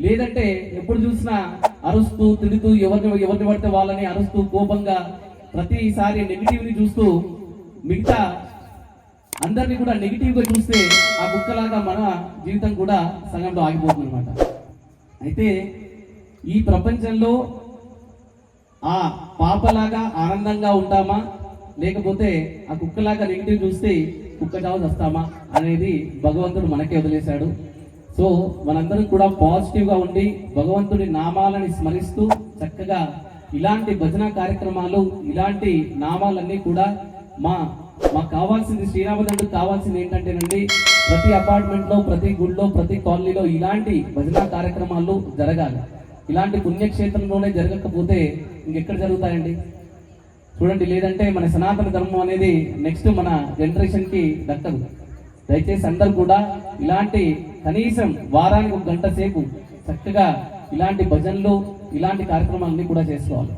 లేదంటే ఎప్పుడు చూసినా అరుస్తూ తిడుతూ ఎవరిని పడితే వాళ్ళని అరుస్తూ కోపంగా ప్రతిసారి నెగిటివ్ ని చూస్తూ మిగతా అందరినీ కూడా నెగిటివ్ గా చూస్తే ఆ కుక్కలాగా మన జీవితం కూడా సగంలో ఆగిపోతుంది అనమాట. అయితే ఈ ప్రపంచంలో ఆ పాపలాగా ఆనందంగా ఉంటామా, లేకపోతే ఆ కుక్కలాగా నెగిటివ్ చూస్తే కుక్క చావు వస్తామా అనేది భగవంతుడు మనకే వదిలేశాడు. సో మనందరం కూడా పాజిటివ్ గా ఉండి భగవంతుడి నామాలని స్మరిస్తూ చక్కగా ఇలాంటి భజన కార్యక్రమాలు, ఇలాంటి నామాలన్నీ కూడా మాకు కావాల్సింది, శ్రీరామదండుకు కావాల్సింది ఏంటంటేనండి, ప్రతి అపార్ట్మెంట్ లో, ప్రతి గుడిలో, ప్రతి కాలనీలో ఇలాంటి భజన కార్యక్రమాలు జరగాలి. ఇలాంటి పుణ్యక్షేత్రంలోనే జరగకపోతే ఇంకెక్కడ జరుగుతాయండి? చూడండి, లేదంటే మన సనాతన ధర్మం అనేది నెక్స్ట్ మన జనరేషన్ కి దక్కదు. దయచేసి అందరూ కూడా ఇలాంటి కనీసం వారానికి 1 గంట సేపు చక్కగా ఇలాంటి భజనలు, ఇలాంటి కార్యక్రమాలన్నీ కూడా చేసుకోవాలి.